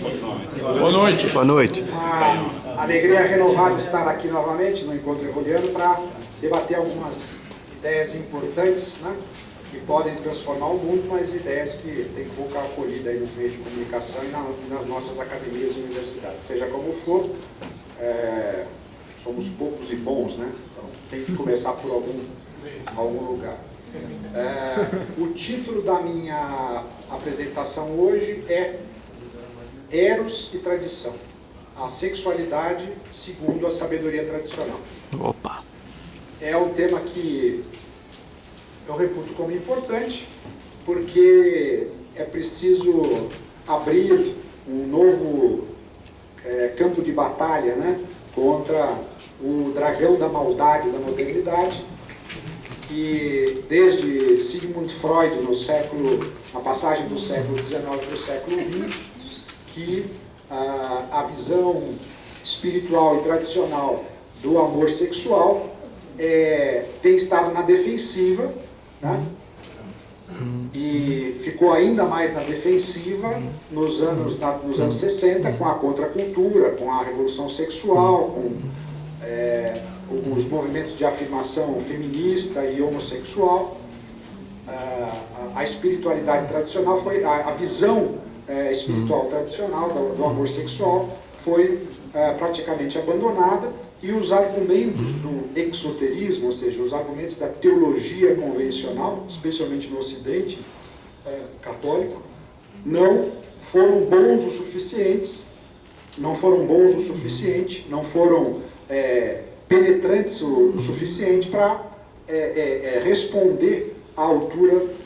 Boa noite. Boa noite. Uma alegria renovada estar aqui novamente no Encontro Evoliano para debater algumas ideias importantes, né, que podem transformar o mundo, mas ideias que têm pouca acolhida aí nos meios de comunicação e nas nossas academias e universidades. Seja como for, somos poucos e bons, né? Então tem que começar por algum lugar. O título da minha apresentação hoje é Eros e Tradição, a sexualidade segundo a sabedoria tradicional. Opa! É um tema que eu reputo como importante, porque é preciso abrir um novo campo de batalha, né, contra o dragão da maldade da modernidade. E desde Sigmund Freud, na passagem do século XIX para o século XX, que a visão espiritual e tradicional do amor sexual tem estado na defensiva, né? E ficou ainda mais na defensiva nos anos 60, com a contracultura, com a revolução sexual, com os movimentos de afirmação feminista e homossexual. A espiritualidade tradicional foi a visão espiritual tradicional do amor sexual foi praticamente abandonada, e os argumentos do exoterismo, ou seja, os argumentos da teologia convencional, especialmente no Ocidente católico, não foram bons o suficiente, não foram penetrantes o suficiente para responder à altura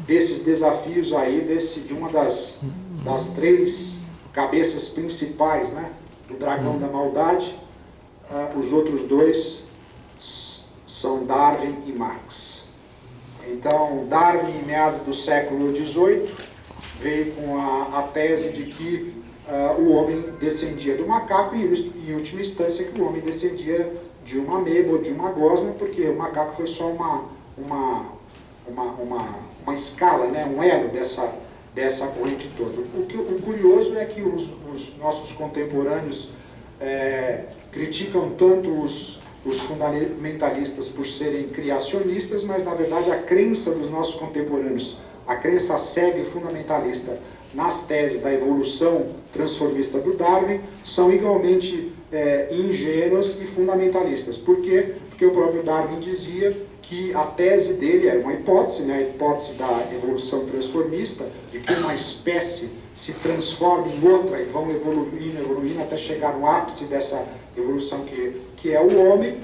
desses desafios aí, de uma das três cabeças principais, né, do dragão da maldade. Os outros dois são Darwin e Marx. Então, Darwin, em meados do século XVIII, veio com a tese de que o homem descendia do macaco, e em última instância que o homem descendia de uma ameba ou de uma gosma, porque o macaco foi só uma escala, né, um elo dessa corrente toda. O curioso é que os nossos contemporâneos criticam tanto os fundamentalistas por serem criacionistas, mas na verdade a crença dos nossos contemporâneos, a crença cega e fundamentalista nas teses da evolução transformista do Darwin, são igualmente ingênuas e fundamentalistas. Por quê? Porque o próprio Darwin dizia que a tese dele era uma hipótese, né, a hipótese da evolução transformista, de que uma espécie se transforma em outra e vão evoluindo até chegar no ápice dessa evolução que é o homem.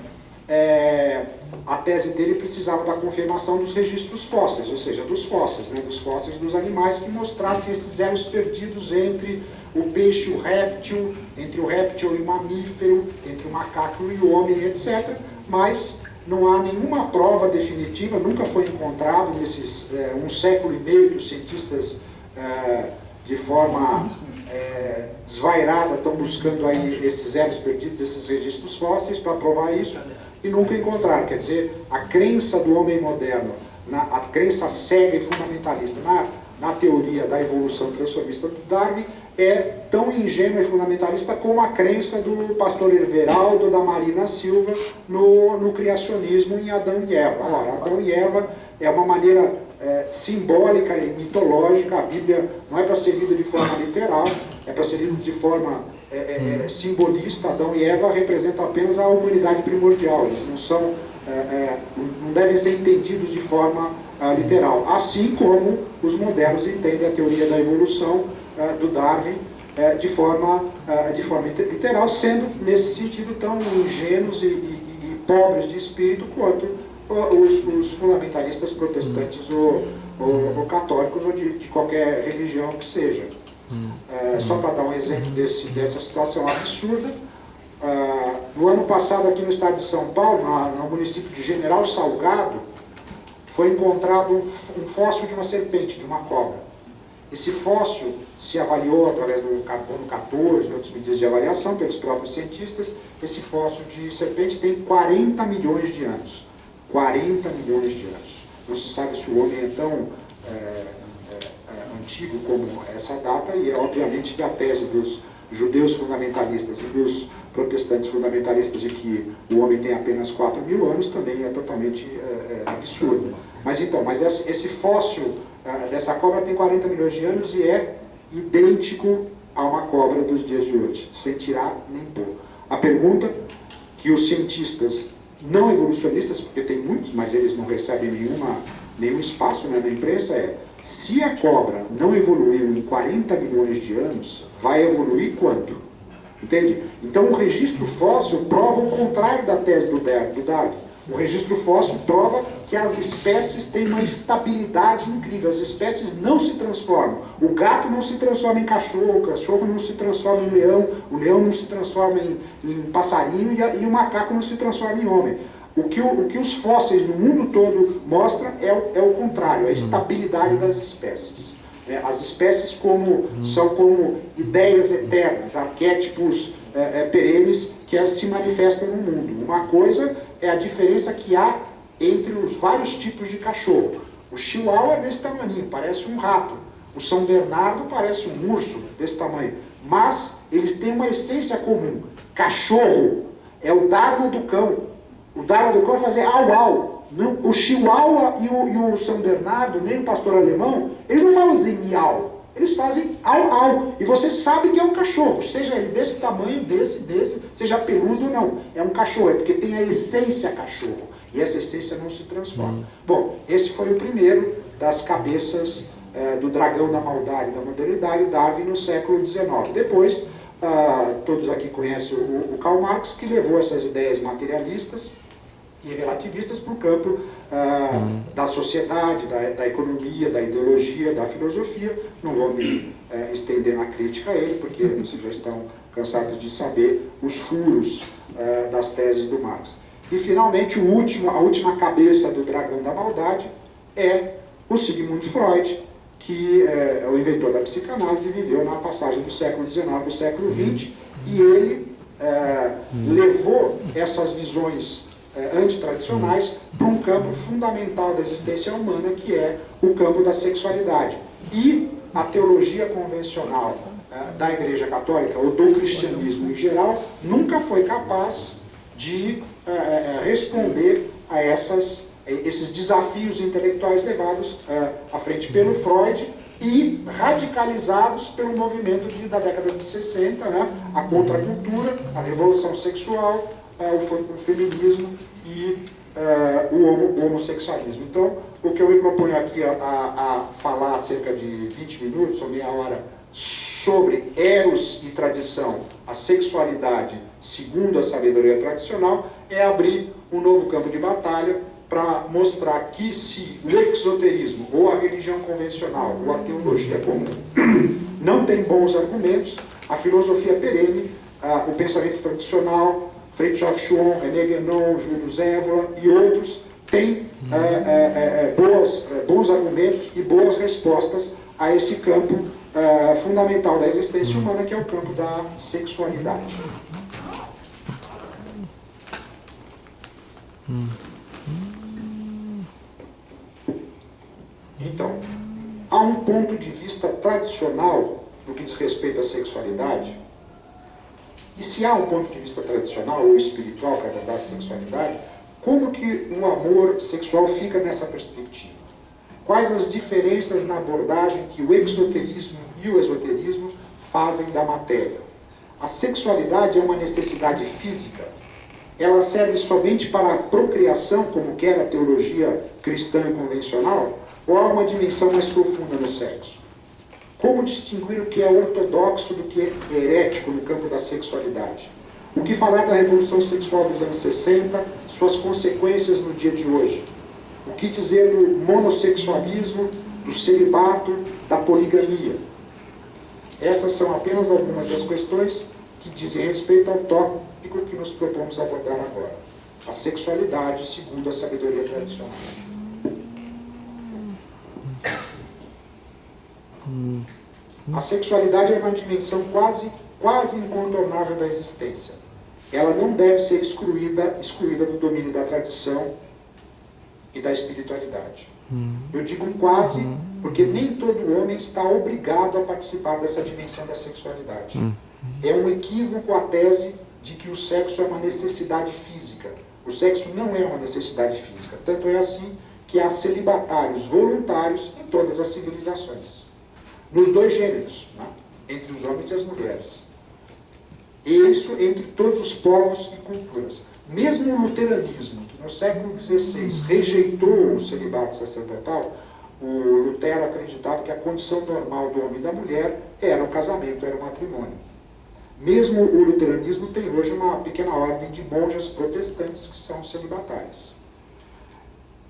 A tese dele precisava da confirmação dos registros fósseis, ou seja, dos fósseis, né, dos fósseis dos animais, que mostrassem esses elos perdidos entre o peixe e o réptil, entre o réptil e o mamífero, entre o macaco e o homem, etc. Mas não há nenhuma prova definitiva, nunca foi encontrado nesses 1 século e meio que os cientistas de forma desvairada estão buscando aí esses elos perdidos, esses registros fósseis para provar isso, e nunca encontraram. Quer dizer, a crença do homem moderno, a crença cega e fundamentalista na teoria da evolução transformista do Darwin é tão ingênua e fundamentalista como a crença do pastor Everaldo, da Marina Silva, no criacionismo em Adão e Eva. Ora, Adão e Eva é uma maneira simbólica e mitológica. A Bíblia não é para ser lida de forma literal, é para ser lida de forma simbolista. Adão e Eva representam apenas a humanidade primordial, eles não devem ser entendidos de forma literal, assim como os modernos entendem a teoria da evolução do Darwin de forma literal, sendo nesse sentido tão ingênuos e pobres de espírito quanto os fundamentalistas protestantes ou católicos, ou de qualquer religião que seja. Só para dar um exemplo dessa situação absurda, no ano passado aqui no estado de São Paulo, no município de General Salgado, foi encontrado um fóssil de uma serpente, de uma cobra. Esse fóssil se avaliou através do carbono 14 e outras medidas de avaliação pelos próprios cientistas. Esse fóssil de serpente tem 40 milhões de anos. 40 milhões de anos. Não se sabe se o homem é tão antigo como essa data, e obviamente que a tese dos judeus fundamentalistas e dos protestantes fundamentalistas de que o homem tem apenas 4.000 anos também é totalmente absurda. Mas esse fóssil dessa cobra tem 40 milhões de anos e é idêntico a uma cobra dos dias de hoje, sem tirar nem pôr. A pergunta que os cientistas não evolucionistas, porque tem muitos, mas eles não recebem nenhum espaço, né, na imprensa, é: se a cobra não evoluiu em 40 milhões de anos, vai evoluir quando? Entende? Então o registro fóssil prova o contrário da tese do Darwin. O registro fóssil prova que as espécies têm uma estabilidade incrível, as espécies não se transformam. O gato não se transforma em cachorro, o cachorro não se transforma em leão, o leão não se transforma em passarinho e o macaco não se transforma em homem. O que os fósseis no mundo todo mostram é o contrário, a estabilidade das espécies. As espécies são como ideias eternas, arquétipos perenes que se manifestam no mundo. Uma coisa é a diferença que há entre os vários tipos de cachorro. O Chihuahua é desse tamanho, parece um rato. O São Bernardo parece um urso desse tamanho. Mas eles têm uma essência comum. Cachorro é o Dharma do cão. O Dharma do cão é fazer au-au. O Chihuahua e o São Bernardo, nem o pastor alemão, eles não falam assim miau. Eles fazem au-au. E você sabe que é um cachorro, seja ele desse tamanho, desse, seja peludo ou não. É um cachorro, é porque tem a essência cachorro. E essa essência não se transforma. Bom, esse foi o primeiro das cabeças do dragão da maldade, da modernidade, Darwin, no século XIX. Depois, todos aqui conhecem o Karl Marx, que levou essas ideias materialistas e relativistas para o campo da sociedade, da economia, da ideologia, da filosofia. Não vou me estender na crítica a ele, porque vocês já estão cansados de saber os furos das teses do Marx. E, finalmente, a última cabeça do dragão da maldade é o Sigmund Freud, que é o inventor da psicanálise, viveu na passagem do século XIX para o século XX, e ele levou essas visões antitradicionais para um campo fundamental da existência humana, que é o campo da sexualidade. E a teologia convencional da Igreja Católica, ou do cristianismo em geral, nunca foi capaz de responder a esses desafios intelectuais levados à frente pelo Freud e radicalizados pelo movimento da década de 60, né? A contracultura, a revolução sexual, o feminismo e o homossexualismo. Então, o que eu me proponho aqui a falar há cerca de 20 minutos ou meia hora sobre Eros e tradição, a sexualidade segundo a sabedoria tradicional, é abrir um novo campo de batalha para mostrar que se o exoterismo, ou a religião convencional, ou a teologia comum não tem bons argumentos, a filosofia perene, o pensamento tradicional, Fritjof Schuon, René Guénon, Júlio Zévola e outros têm bons argumentos e boas respostas a esse campo fundamental da existência humana, que é o campo da sexualidade. Então, há um ponto de vista tradicional no que diz respeito à sexualidade, e se há um ponto de vista tradicional ou espiritual para abordar a sexualidade, como que o amor sexual fica nessa perspectiva? Quais as diferenças na abordagem que o exoterismo e o esoterismo fazem da matéria? A sexualidade é uma necessidade física? Ela serve somente para a procriação, como quer a teologia cristã convencional? Ou há uma dimensão mais profunda no sexo? Como distinguir o que é ortodoxo do que é herético no campo da sexualidade? O que falar da revolução sexual dos anos 60, suas consequências no dia de hoje? O que dizer do monossexualismo, do celibato, da poligamia? Essas são apenas algumas das questões que dizem respeito ao tópico que nos propomos abordar agora. A sexualidade segundo a sabedoria tradicional. A sexualidade é uma dimensão quase incontornável da existência. Ela não deve ser excluída do domínio da tradição e da espiritualidade. Eu digo quase Porque nem todo homem está obrigado a participar dessa dimensão da sexualidade. É um equívoco a tese de que o sexo é uma necessidade física. O sexo não é uma necessidade física. Tanto é assim que há celibatários voluntários em todas as civilizações. Nos dois gêneros, né? Entre os homens e as mulheres. E isso entre todos os povos e culturas. Mesmo o luteranismo, que no século XVI rejeitou o celibato sacerdotal, o Lutero acreditava que a condição normal do homem e da mulher era o casamento, era o matrimônio. Mesmo o luteranismo tem hoje uma pequena ordem de monjas protestantes que são celibatárias.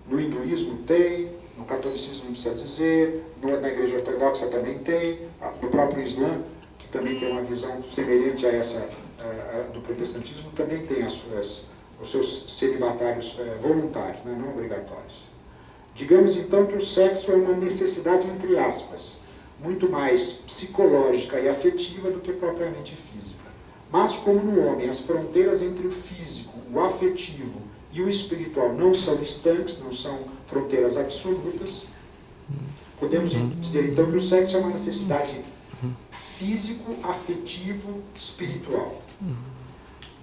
No hinduísmo tem, no catolicismo não precisa dizer, na igreja ortodoxa também tem, no próprio Islã, que também tem uma visão semelhante a essa do protestantismo, também tem os seus celibatários voluntários, né, não obrigatórios. Digamos então que o sexo é uma necessidade, entre aspas, muito mais psicológica e afetiva do que propriamente física. Mas como no homem as fronteiras entre o físico, o afetivo e o espiritual não são estanques, não são fronteiras absolutas, podemos dizer então que o sexo é uma necessidade físico, afetivo, espiritual.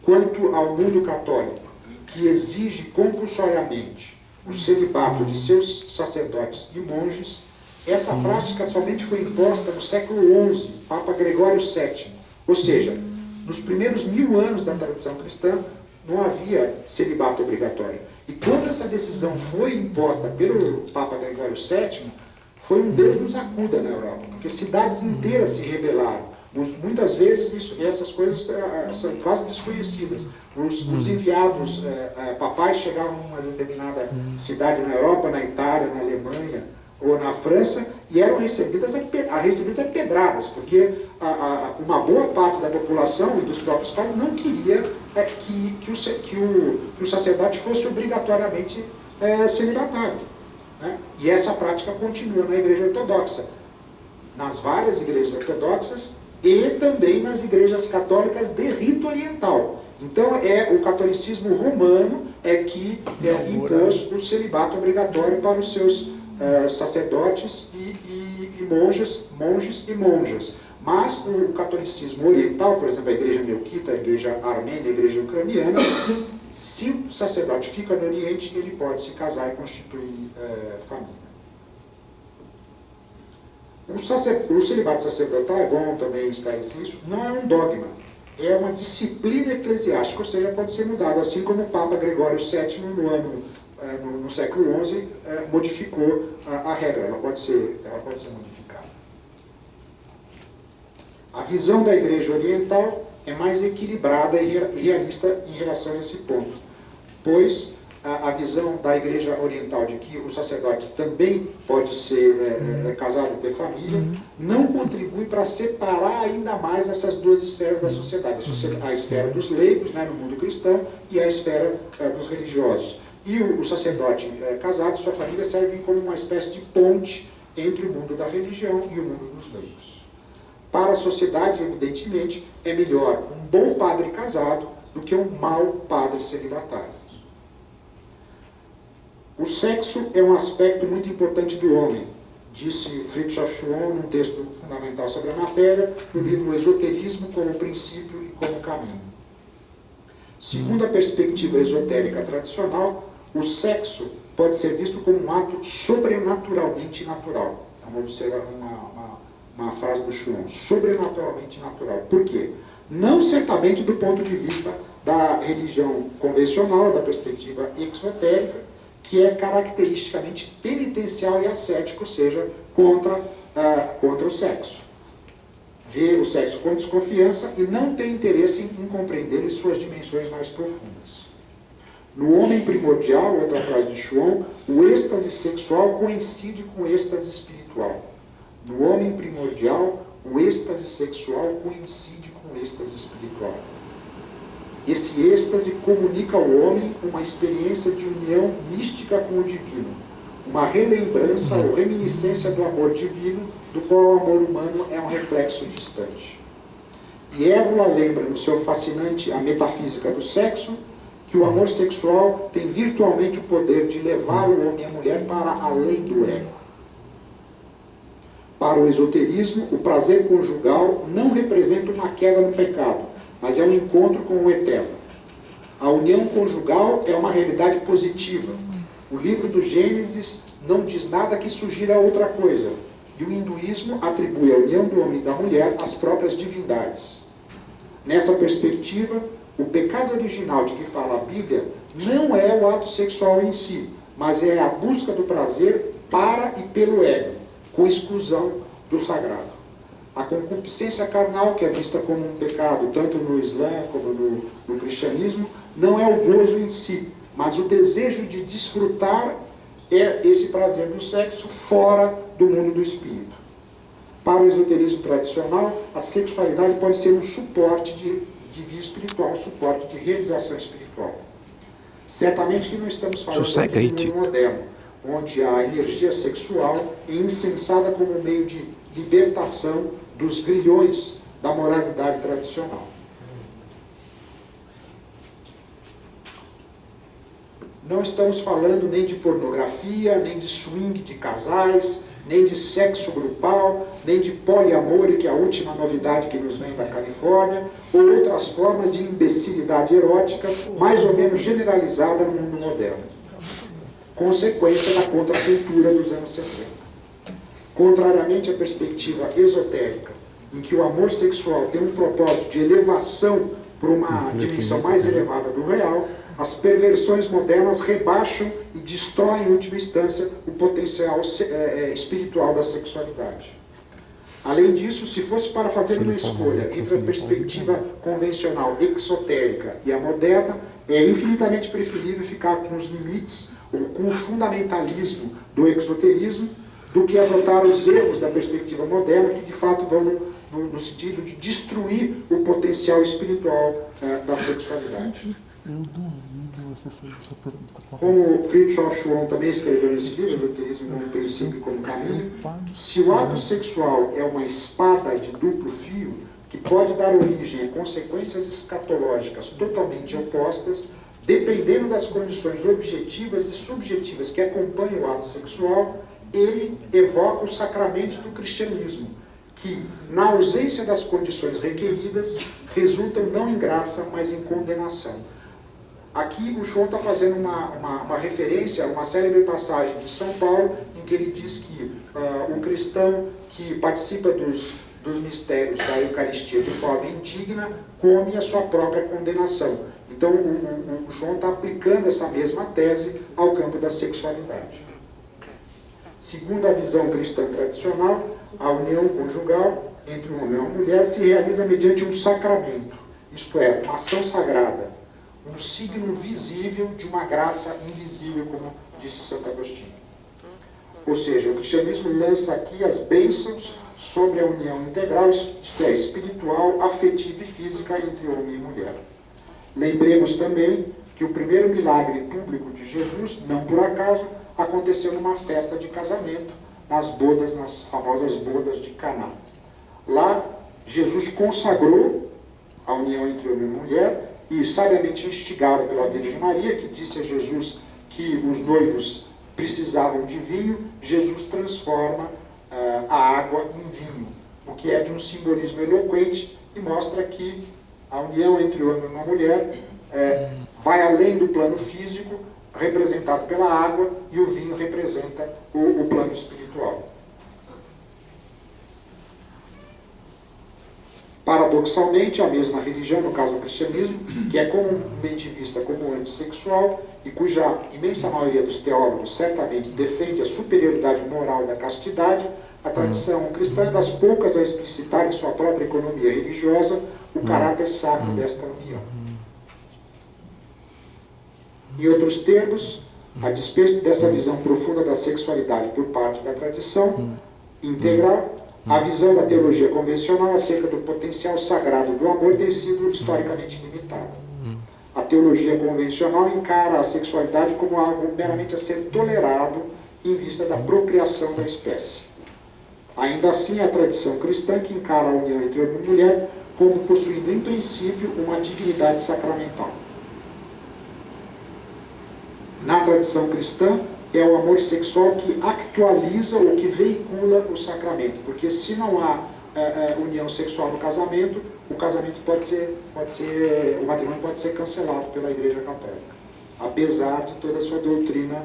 Quanto ao mundo católico, que exige compulsoriamente o celibato de seus sacerdotes e monges, essa prática somente foi imposta no século XI, Papa Gregório VII. Ou seja, nos primeiros 1000 anos da tradição cristã, não havia celibato obrigatório. E quando essa decisão foi imposta pelo Papa Gregório VII, foi um Deus nos acuda na Europa, porque cidades inteiras se rebelaram. Muitas vezes essas coisas são quase desconhecidas. Os enviados papais chegavam numa determinada cidade na Europa, na Itália, na Alemanha ou na França e eram recebidas a pedradas, porque uma boa parte da população e dos próprios pais não queria que o sacerdote fosse obrigatoriamente celibatário. Né? E essa prática continua na Igreja Ortodoxa, nas várias igrejas ortodoxas e também nas igrejas católicas de rito oriental. Então é o catolicismo romano que impôs o celibato obrigatório para os seus sacerdotes e monges e monjas. Mas o catolicismo oriental, por exemplo, a igreja melquita, a igreja armênia, a igreja ucraniana, se o sacerdote fica no Oriente, ele pode se casar e constituir família. O celibato sacerdotal, é bom também esclarecer isso, não é um dogma, é uma disciplina eclesiástica, ou seja, pode ser mudado, assim como o Papa Gregório VII, no século XI, modificou a regra, ela pode ser modificada. A visão da Igreja Oriental é mais equilibrada e realista em relação a esse ponto, pois a visão da Igreja Oriental de que o sacerdote também pode ser casado e ter família, não contribui para separar ainda mais essas duas esferas da sociedade, a esfera dos leigos, né, no mundo cristão, e a esfera dos religiosos. E o sacerdote casado, sua família, serve como uma espécie de ponte entre o mundo da religião e o mundo dos leigos. Para a sociedade, evidentemente, é melhor um bom padre casado do que um mau padre celibatário. O sexo é um aspecto muito importante do homem, disse Fritjof Schuon num texto fundamental sobre a matéria, no livro Esoterismo como Princípio e como Caminho. Segundo a perspectiva esotérica tradicional, o sexo pode ser visto como um ato sobrenaturalmente natural. Vamos observar uma frase do Schuon, sobrenaturalmente natural. Por quê? Não certamente do ponto de vista da religião convencional, da perspectiva exotérica, que é caracteristicamente penitencial e ascético, ou seja, contra o sexo. Vê o sexo com desconfiança e não tem interesse em compreender suas dimensões mais profundas. No homem primordial, outra frase de Schuon, o êxtase sexual coincide com o êxtase espiritual. No homem primordial, o êxtase sexual coincide com o êxtase espiritual. Esse êxtase comunica ao homem uma experiência de união mística com o divino, uma relembrança ou reminiscência do amor divino, do qual o amor humano é um reflexo distante. E Évola lembra no seu fascinante A Metafísica do Sexo, que o amor sexual tem virtualmente o poder de levar o homem e a mulher para além do ego. Para o esoterismo, o prazer conjugal não representa uma queda no pecado, mas é um encontro com o eterno. A união conjugal é uma realidade positiva. O livro do Gênesis não diz nada que sugira outra coisa, e o hinduísmo atribui a união do homem e da mulher às próprias divindades. Nessa perspectiva, o pecado original de que fala a Bíblia não é o ato sexual em si, mas é a busca do prazer para e pelo ego, com exclusão do sagrado. A concupiscência carnal, que é vista como um pecado, tanto no Islã como no cristianismo, não é o gozo em si, mas o desejo de desfrutar esse prazer do sexo fora do mundo do espírito. Para o esoterismo tradicional, a sexualidade pode ser um suporte de vida espiritual, um suporte de realização espiritual. Certamente que não estamos falando aqui do mundo moderno, onde a energia sexual é incensada como meio de libertação dos grilhões da moralidade tradicional. Não estamos falando nem de pornografia, nem de swing de casais, nem de sexo grupal, nem de poliamor, que é a última novidade que nos vem da Califórnia, ou outras formas de imbecilidade erótica, mais ou menos generalizada no mundo moderno. Consequência da contracultura dos anos 60. Contrariamente à perspectiva esotérica, em que o amor sexual tem um propósito de elevação para uma dimensão mais elevada do real, as perversões modernas rebaixam e destroem, em última instância, o potencial espiritual da sexualidade. Além disso, se fosse para fazer uma escolha entre a perspectiva convencional exotérica e a moderna, é infinitamente preferível ficar com os limites, ou com o fundamentalismo do exoterismo, do que adotar os erros da perspectiva moderna, que de fato vão no sentido de destruir o potencial espiritual da sexualidade. Como Fritjof Schuon também escreveu nesse livro, Esoterismo como Princípio e como Caminho, se o ato sexual é uma espada de duplo fio, que pode dar origem a consequências escatológicas totalmente opostas, dependendo das condições objetivas e subjetivas que acompanham o ato sexual, ele evoca os sacramentos do cristianismo, que, na ausência das condições requeridas, resultam não em graça, mas em condenação. Aqui o João está fazendo uma referência a uma célebre passagem de São Paulo, em que ele diz que o cristão que participa dos mistérios da Eucaristia de forma indigna come a sua própria condenação. Então o João está aplicando essa mesma tese ao campo da sexualidade. Segundo a visão cristã tradicional, a união conjugal entre um homem e uma mulher se realiza mediante um sacramento, isto é, uma ação sagrada, um signo visível de uma graça invisível, como disse Santo Agostinho. Ou seja, o cristianismo lança aqui as bênçãos sobre a união integral, isto é, espiritual, afetiva e física entre homem e mulher. Lembremos também que o primeiro milagre público de Jesus, não por acaso, aconteceu numa festa de casamento, nas famosas bodas de Caná. Lá, Jesus consagrou a união entre homem e mulher, e sabiamente instigado pela Virgem Maria, que disse a Jesus que os noivos precisavam de vinho, Jesus transforma a água em vinho, o que é de um simbolismo eloquente e mostra que a união entre o homem e uma mulher vai além do plano físico, representado pela água, e o vinho representa o plano espiritual. Paradoxalmente, a mesma religião, no caso do cristianismo, que é comumente vista como antissexual e cuja imensa maioria dos teólogos certamente defende a superioridade moral da castidade, a tradição cristã é das poucas a explicitar em sua própria economia religiosa o caráter sacro desta união. Em outros termos, a despeito dessa visão profunda da sexualidade por parte da tradição integral, a visão da teologia convencional acerca do potencial sagrado do amor tem sido historicamente limitada. A teologia convencional encara a sexualidade como algo meramente a ser tolerado em vista da procriação da espécie. Ainda assim, a tradição cristã que encara a união entre homem e mulher como possuindo, em princípio, uma dignidade sacramental. Na tradição cristã, é o amor sexual que actualiza ou que veicula o sacramento, porque se não há união sexual no casamento, o casamento o matrimônio pode ser cancelado pela Igreja Católica, apesar de toda a sua doutrina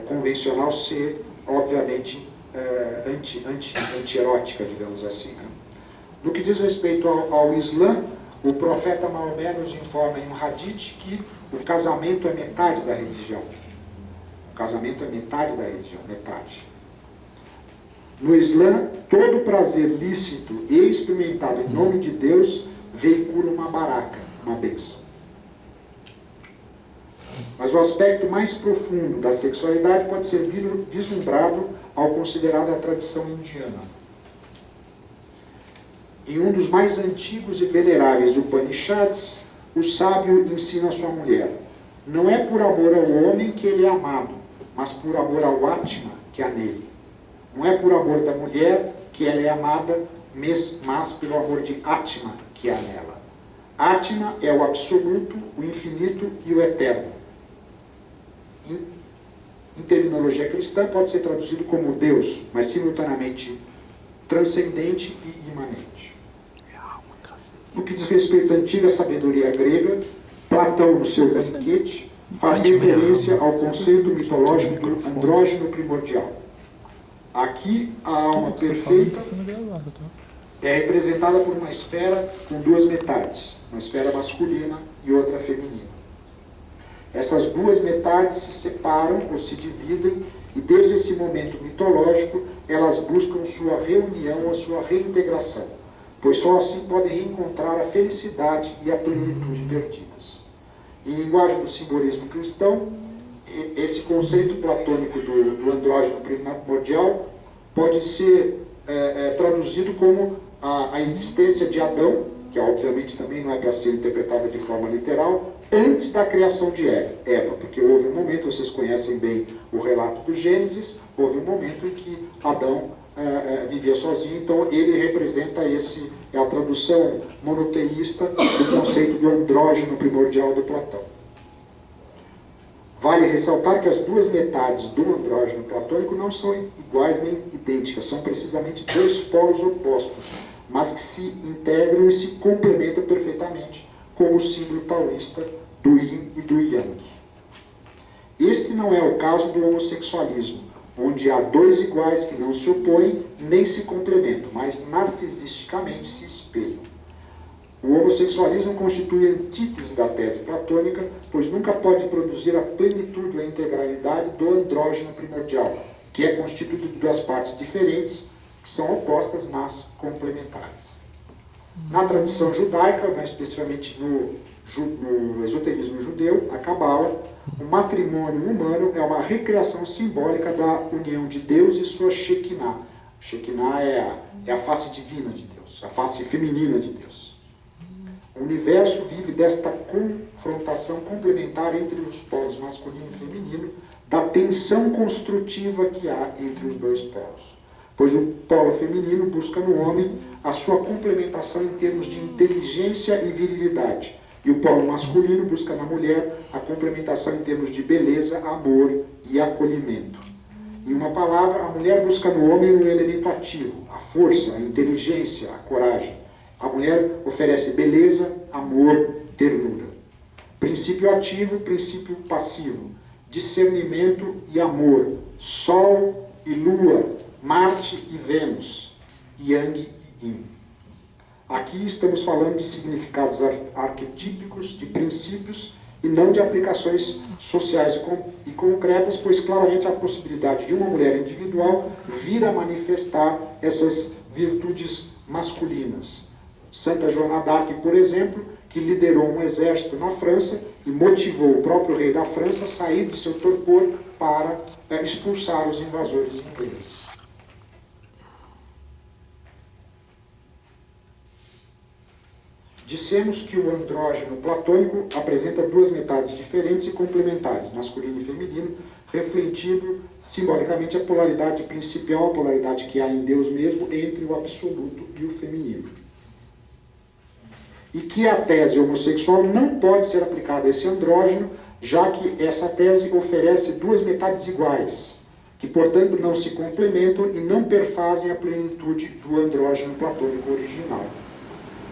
convencional ser, obviamente, anti-erótica, digamos assim, né? No que diz respeito ao Islã, o profeta Maomé nos informa em um hadith que o casamento é metade da religião. O casamento é metade da religião, metade. No Islã, todo prazer lícito e experimentado em nome de Deus veicula uma baraca, uma bênção. Mas o aspecto mais profundo da sexualidade pode ser vislumbrado ao considerar a tradição indiana. Em um dos mais antigos e veneráveis Upanishads, o sábio ensina a sua mulher: não é por amor ao homem que ele é amado, mas por amor ao Atma que há nele. Não é por amor da mulher que ela é amada, mas pelo amor de Atma que há nela. Atma é o absoluto, o infinito e o eterno. Em terminologia cristã pode ser traduzido como Deus, mas simultaneamente transcendente e imanente. No que diz respeito à antiga sabedoria grega, Platão, no seu Banquete, faz referência ao conceito mitológico do andrógeno primordial. Aqui, a alma perfeita é representada por uma esfera com duas metades, uma esfera masculina e outra feminina. Essas duas metades se separam ou se dividem e desde esse momento mitológico elas buscam sua reunião ou sua reintegração, pois só assim podem reencontrar a felicidade e a plenitude perdidas. Em linguagem do simbolismo cristão, esse conceito platônico do andrógeno primordial pode ser traduzido como a existência de Adão, que obviamente também não é para ser interpretada de forma literal, antes da criação de Eva, porque houve um momento, vocês conhecem bem o relato do Gênesis, houve um momento em que Adão vivia sozinho, então ele representa a tradução monoteísta do conceito do andrógeno primordial do Platão. Vale ressaltar que as duas metades do andrógeno platônico não são iguais nem idênticas, são precisamente dois polos opostos, mas que se integram e se complementam perfeitamente, como o símbolo taoísta do Yin e do Yang. Este não é o caso do homossexualismo, onde há dois iguais que não se opõem nem se complementam, mas narcisisticamente se espelham. O homossexualismo constitui a antítese da tese platônica, pois nunca pode produzir a plenitude ou a integralidade do andrógeno primordial, que é constituído de duas partes diferentes, que são opostas, mas complementares. Na tradição judaica, mais especificamente no esoterismo judeu, a Cabala, o matrimônio humano é uma recriação simbólica da união de Deus e sua Shekinah. Shekinah é a face divina de Deus, a face feminina de Deus. O universo vive desta confrontação complementar entre os polos masculino e feminino, da tensão construtiva que há entre os dois polos. Pois o polo feminino busca no homem a sua complementação em termos de inteligência e virilidade, e o polo masculino busca na mulher a complementação em termos de beleza, amor e acolhimento. Em uma palavra, a mulher busca no homem um elemento ativo, a força, a inteligência, a coragem. A mulher oferece beleza, amor, ternura. Princípio ativo, princípio passivo. Discernimento e amor. Sol e lua. Marte e Vênus. Yang e Yin. Aqui estamos falando de significados arquetípicos, de princípios e não de aplicações sociais e concretas, pois claramente há a possibilidade de uma mulher individual vir a manifestar essas virtudes masculinas. Santa Joana d'Arc, por exemplo, que liderou um exército na França e motivou o próprio rei da França a sair de seu torpor para expulsar os invasores ingleses. Dissemos que o andrógeno platônico apresenta duas metades diferentes e complementares, masculino e feminino, refletindo simbolicamente a polaridade principal, a polaridade que há em Deus mesmo, entre o absoluto e o feminino. E que a tese homossexual não pode ser aplicada a esse andrógeno, já que essa tese oferece duas metades iguais, que, portanto, não se complementam e não perfazem a plenitude do andrógeno platônico original.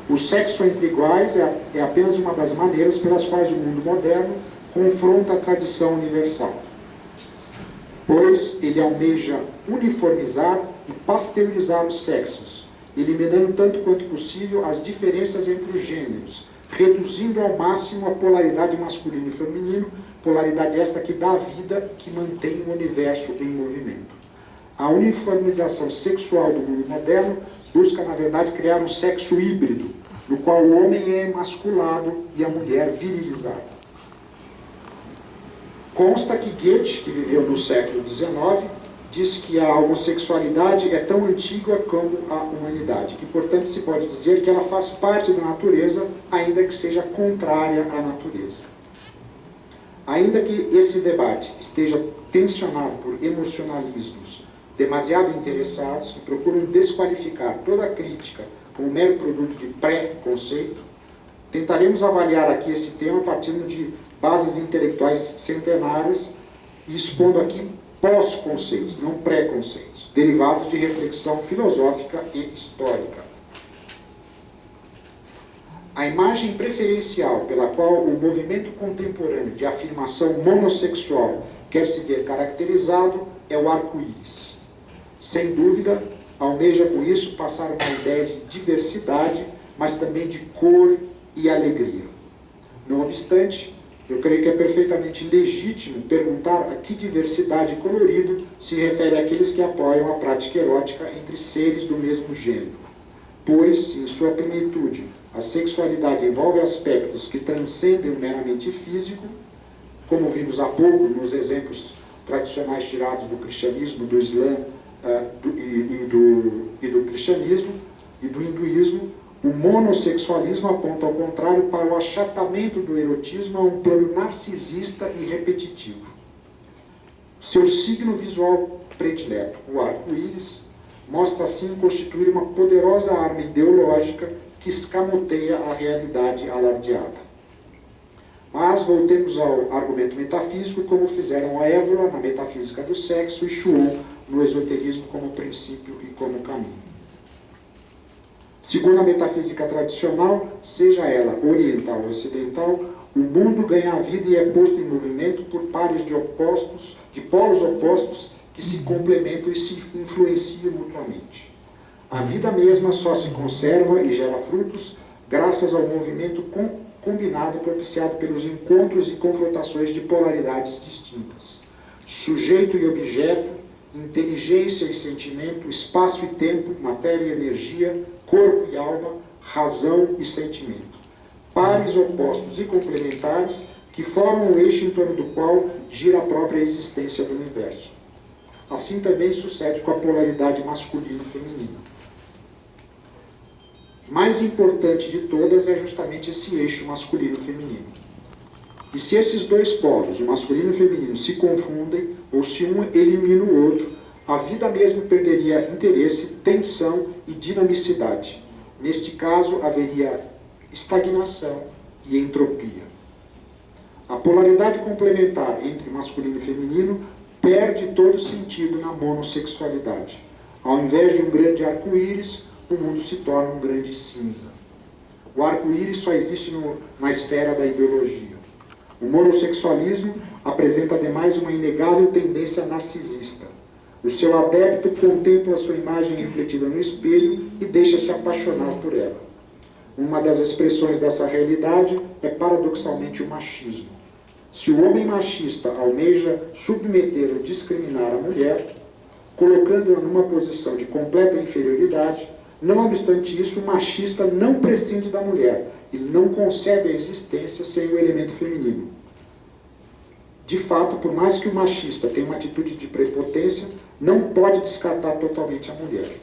O sexo entre iguais é apenas uma das maneiras pelas quais o mundo moderno confronta a tradição universal, pois ele almeja uniformizar e pasteurizar os sexos, eliminando tanto quanto possível as diferenças entre os gêneros, reduzindo ao máximo a polaridade masculino e feminino, polaridade esta que dá vida e que mantém o universo em movimento. A uniformização sexual do mundo moderno busca, na verdade, criar um sexo híbrido, no qual o homem é emasculado e a mulher virilizada. Consta que Goethe, que viveu no século XIX, diz que a homossexualidade é tão antiga como a humanidade, que, portanto, se pode dizer que ela faz parte da natureza, ainda que seja contrária à natureza. Ainda que esse debate esteja tensionado por emocionalismos demasiado interessados que procuram desqualificar toda a crítica como mero produto de pré-conceito, tentaremos avaliar aqui esse tema partindo de bases intelectuais centenárias e expondo aqui pós-conceitos, não pré-conceitos, derivados de reflexão filosófica e histórica. A imagem preferencial pela qual o movimento contemporâneo de afirmação monossexual quer se ver caracterizado é o arco-íris. Sem dúvida, almeja com isso passar uma ideia de diversidade, mas também de cor e alegria. Não obstante, eu creio que é perfeitamente legítimo perguntar a que diversidade e colorido se refere àqueles que apoiam a prática erótica entre seres do mesmo gênero. Pois, se em sua plenitude a sexualidade envolve aspectos que transcendem o meramente físico, como vimos há pouco nos exemplos tradicionais tirados do cristianismo, do islã e do cristianismo e do hinduísmo, o monossexualismo aponta ao contrário para o achatamento do erotismo a um plano narcisista e repetitivo. Seu signo visual predileto, o arco-íris, mostra assim constituir uma poderosa arma ideológica que escamoteia a realidade alardeada. Mas voltemos ao argumento metafísico, como fizeram a Évola na metafísica do sexo e Schuon no esoterismo como princípio e como caminho. Segundo a metafísica tradicional, seja ela oriental ou ocidental, o mundo ganha a vida e é posto em movimento por pares de polos opostos que se complementam e se influenciam mutuamente. A vida mesma só se conserva e gera frutos graças ao movimento combinado propiciado pelos encontros e confrontações de polaridades distintas. Sujeito e objeto, inteligência e sentimento, espaço e tempo, matéria e energia, corpo e alma, razão e sentimento. Pares opostos e complementares que formam o eixo em torno do qual gira a própria existência do universo. Assim também sucede com a polaridade masculino e feminina. Mais importante de todas é justamente esse eixo masculino-feminino. E se esses dois polos, o masculino e o feminino, se confundem, ou se um elimina o outro, a vida mesmo perderia interesse, tensão e dinamicidade. Neste caso, haveria estagnação e entropia. A polaridade complementar entre masculino e feminino perde todo sentido na monossexualidade. Ao invés de um grande arco-íris, o mundo se torna um grande cinza. O arco-íris só existe na esfera da ideologia. O monossexualismo apresenta, ademais, uma inegável tendência narcisista. O seu adepto contempla a sua imagem refletida no espelho e deixa-se apaixonar por ela. Uma das expressões dessa realidade é, paradoxalmente, o machismo. Se o homem machista almeja submeter ou discriminar a mulher, colocando-a numa posição de completa inferioridade, não obstante isso, o machista não prescinde da mulher. Ele não concebe a existência sem o elemento feminino. De fato, por mais que o machista tenha uma atitude de prepotência, não pode descartar totalmente a mulher.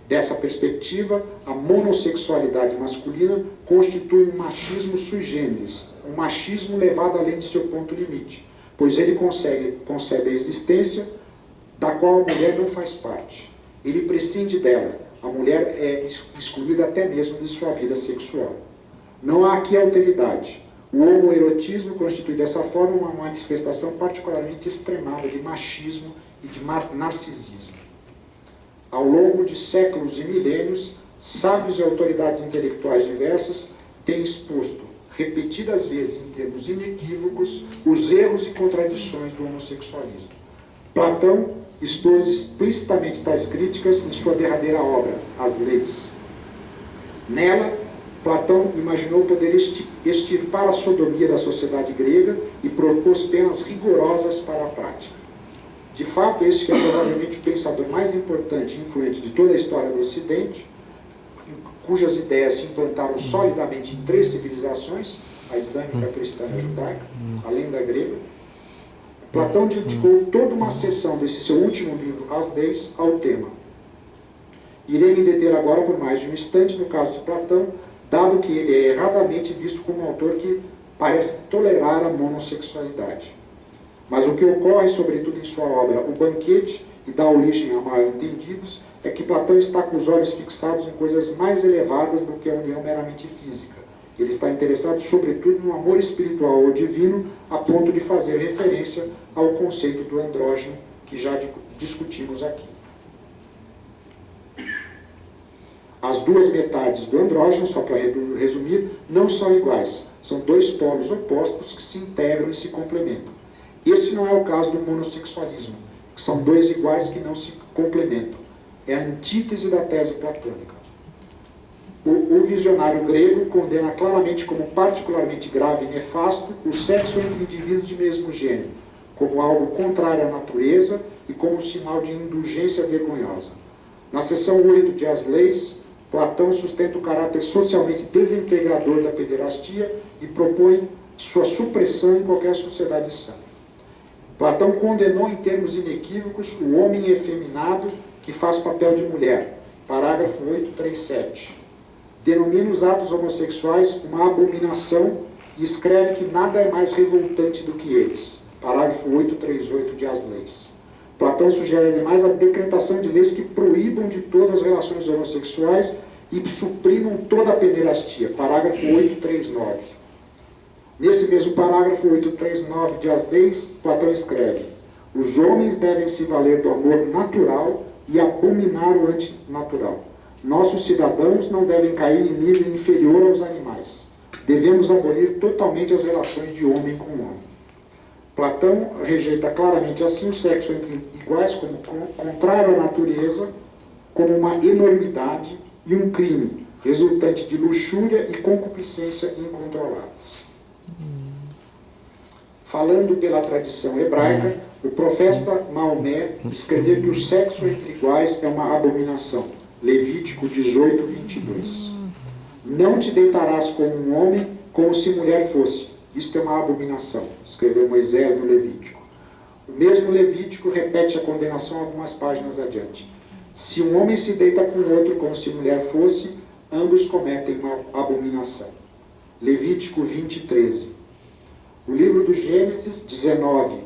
Dessa perspectiva, a monossexualidade masculina constitui um machismo sui generis, um machismo levado além de seu ponto limite, pois ele concebe a existência da qual a mulher não faz parte. Ele prescinde dela. A mulher é excluída até mesmo de sua vida sexual. Não há aqui alteridade. O homoerotismo constitui dessa forma uma manifestação particularmente extremada de machismo e de narcisismo. Ao longo de séculos e milênios, sábios e autoridades intelectuais diversas têm exposto, repetidas vezes em termos inequívocos, os erros e contradições do homossexualismo. Platão expôs explicitamente tais críticas em sua derradeira obra, As Leis. Nela, Platão imaginou poder extirpar a sodomia da sociedade grega e propôs penas rigorosas para a prática. De fato, este que é provavelmente o pensador mais importante e influente de toda a história do Ocidente, cujas ideias se implantaram solidamente em 3 civilizações, a islâmica, a cristã e a judaica, além da grega, Platão dedicou toda uma seção desse seu último livro, As Leis, ao tema. Irei me deter agora por mais de um instante no caso de Platão, dado que ele é erradamente visto como um autor que parece tolerar a monossexualidade. Mas o que ocorre, sobretudo em sua obra O Banquete, e dá origem a mal-entendidos, é que Platão está com os olhos fixados em coisas mais elevadas do que a união meramente física. Ele está interessado, sobretudo, no amor espiritual ou divino, a ponto de fazer referência ao conceito do andrógeno, que já discutimos aqui. As duas metades do andrógeno, só para resumir, não são iguais. São 2 polos opostos que se integram e se complementam. Este não é o caso do monossexualismo, que são 2 iguais que não se complementam. É a antítese da tese platônica. O visionário grego condena claramente como particularmente grave e nefasto o sexo entre indivíduos de mesmo gênero, como algo contrário à natureza e como sinal de indulgência vergonhosa. Na seção 8 de As Leis, Platão sustenta o caráter socialmente desintegrador da pederastia e propõe sua supressão em qualquer sociedade sã. Platão condenou em termos inequívocos o homem efeminado que faz papel de mulher, parágrafo 837. Denomina os atos homossexuais uma abominação e escreve que nada é mais revoltante do que eles, parágrafo 838 de As Leis. Platão sugere, ademais, a decretação de leis que proíbam de todas as relações homossexuais e suprimam toda a pederastia, parágrafo 839. Nesse mesmo parágrafo 839 de As Leis, Platão escreve: os homens devem se valer do amor natural e abominar o antinatural. Nossos cidadãos não devem cair em nível inferior aos animais. Devemos abolir totalmente as relações de homem com homem. Platão rejeita claramente assim o sexo entre iguais como contrário à natureza, como uma enormidade e um crime, resultante de luxúria e concupiscência incontroladas. Falando pela tradição hebraica, o profeta Maomé escreveu que o sexo entre iguais é uma abominação. Levítico 18, 22. Não te deitarás com um homem como se mulher fosse. Isto é uma abominação, escreveu Moisés no Levítico. O mesmo Levítico repete a condenação algumas páginas adiante. Se um homem se deita com outro como se mulher fosse, ambos cometem uma abominação. Levítico 20, 13. O livro do Gênesis 19,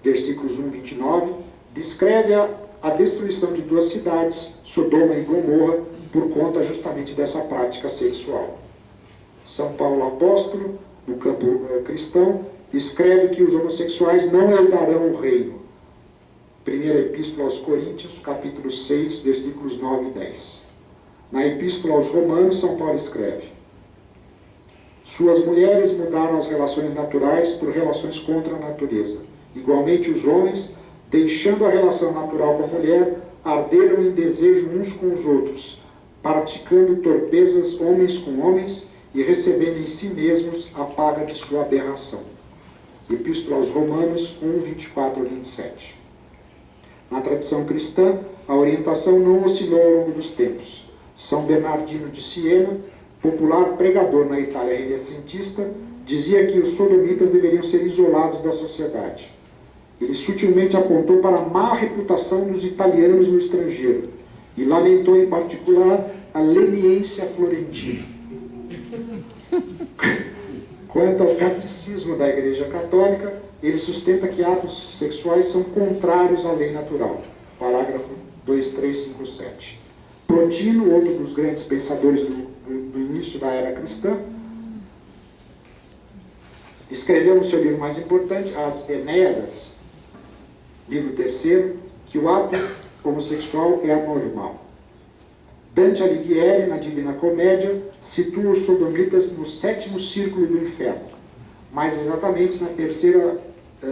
versículos 1 e 29, descreve a destruição de 2 cidades, Sodoma e Gomorra, por conta justamente dessa prática sexual. São Paulo apóstolo, no campo cristão, escreve que os homossexuais não herdarão o reino. Primeira Epístola aos Coríntios, capítulo 6, versículos 9 e 10. Na Epístola aos Romanos, São Paulo escreve: suas mulheres mudaram as relações naturais por relações contra a natureza. Igualmente os homens, deixando a relação natural com a mulher, arderam em desejo uns com os outros, praticando torpezas homens com homens e recebendo em si mesmos a paga de sua aberração. Epístola aos Romanos 1, 24 a 27. Na tradição cristã, a orientação não oscilou ao longo dos tempos. São Bernardino de Siena, popular pregador na Itália renascentista, dizia que os sodomitas deveriam ser isolados da sociedade. Ele sutilmente apontou para a má reputação dos italianos no estrangeiro e lamentou em particular a leniência florentina. Quanto ao catecismo da Igreja Católica, ele sustenta que atos sexuais são contrários à lei natural. Parágrafo 2357. Plotino, outro dos grandes pensadores do início da era cristã, Escreveu no seu livro mais importante, As Enéadas, livro terceiro, que o ato homossexual é anormal. Dante Alighieri, na Divina Comédia, situa os sodomitas no 7º círculo do inferno, mais exatamente na 3ª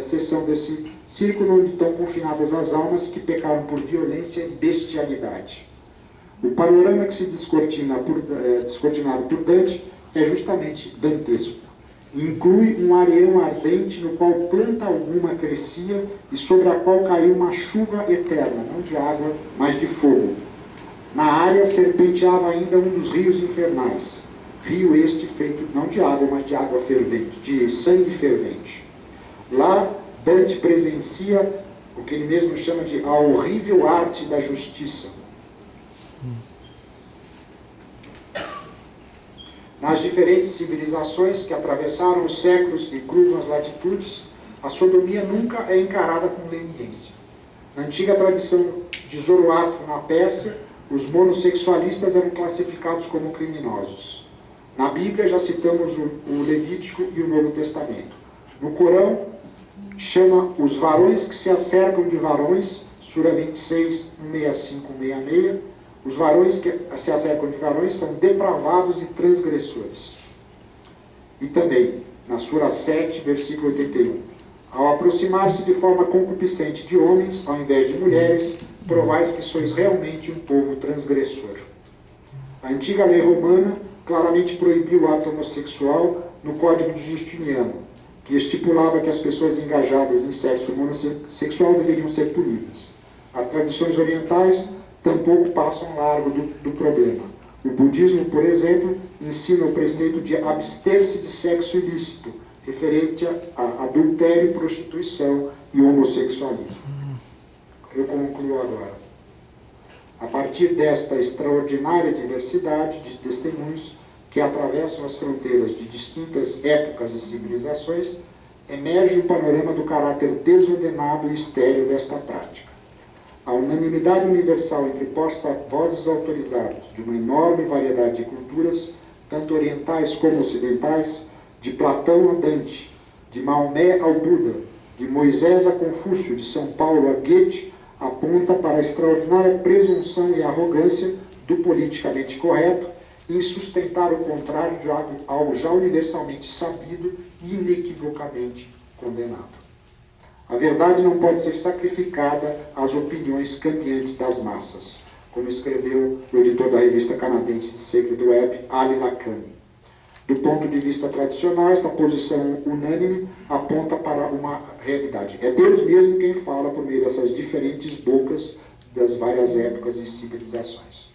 seção desse círculo, onde estão confinadas as almas que pecaram por violência e bestialidade. O panorama que se descortinado por Dante é justamente dantesco. Inclui um areião ardente no qual planta alguma crescia e sobre a qual caiu uma chuva eterna, não de água, mas de fogo. Na área serpenteava ainda um dos rios infernais, rio este feito não de água, mas de água fervente, de sangue fervente. Lá, Dante presencia o que ele mesmo chama de a horrível arte da justiça. Nas diferentes civilizações que atravessaram os séculos e cruzam as latitudes, a sodomia nunca é encarada com leniência. Na antiga tradição de Zoroastro na Pérsia, os monossexualistas eram classificados como criminosos. Na Bíblia já citamos o Levítico e o Novo Testamento. No Corão, chama os varões que se acercam de varões, Sura 26, 165, 166, os varões que se acercam de varões são depravados e transgressores. E também, na Sura 7, versículo 81, ao aproximar-se de forma concupiscente de homens, ao invés de mulheres, provais que sois realmente um povo transgressor. A antiga lei romana claramente proibiu o ato homossexual no Código de Justiniano, que estipulava que as pessoas engajadas em sexo homossexual deveriam ser punidas. As tradições orientais tampouco passam largo do problema. O budismo, por exemplo, ensina o preceito de abster-se de sexo ilícito, referente a adultério, prostituição e homossexualismo. Eu concluo agora. A partir desta extraordinária diversidade de testemunhos que atravessam as fronteiras de distintas épocas e civilizações, emerge o panorama do caráter desordenado e estéril desta prática. A unanimidade universal entre porta-vozes autorizados de uma enorme variedade de culturas, tanto orientais como ocidentais, de Platão a Dante, de Maomé ao Buda, de Moisés a Confúcio, de São Paulo a Goethe, aponta para a extraordinária presunção e arrogância do politicamente correto em sustentar o contrário de algo já universalmente sabido e inequivocamente condenado. A verdade não pode ser sacrificada às opiniões cambiantes das massas, como escreveu o editor da revista canadense Sacred Web, Ali Lakhani. Do ponto de vista tradicional, esta posição unânime aponta para uma realidade. É Deus mesmo quem fala por meio dessas diferentes bocas das várias épocas e civilizações.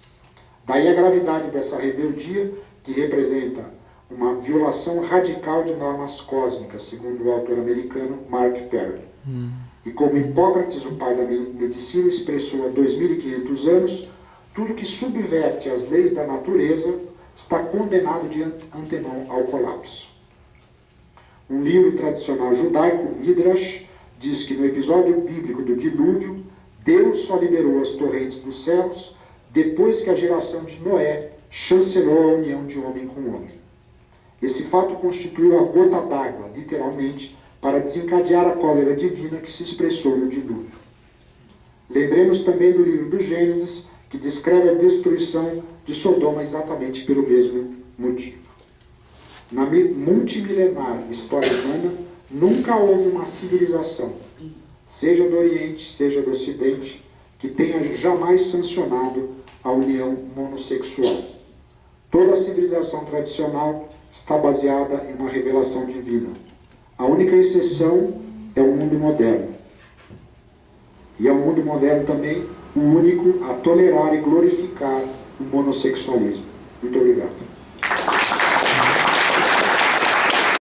Daí a gravidade dessa rebeldia, que representa uma violação radical de normas cósmicas, segundo o autor americano Mark Perry. E como Hipócrates, o pai da medicina, expressou há 2.500 anos, tudo que subverte as leis da natureza está condenado de antemão ao colapso. Um livro tradicional judaico, Midrash, diz que no episódio bíblico do dilúvio, Deus só liberou as torrentes dos céus depois que a geração de Noé chancelou a união de homem com homem. Esse fato constituiu a gota d'água, literalmente, para desencadear a cólera divina que se expressou no dilúvio. Lembremos também do livro do Gênesis, que descreve a destruição de Sodoma exatamente pelo mesmo motivo. Na multimilenar história humana, nunca houve uma civilização, seja do Oriente, seja do Ocidente, que tenha jamais sancionado a união monossexual. Toda a civilização tradicional está baseada em uma revelação divina. A única exceção é o mundo moderno. E é o mundo moderno também o único a tolerar e glorificar o monossexualismo. Muito obrigado.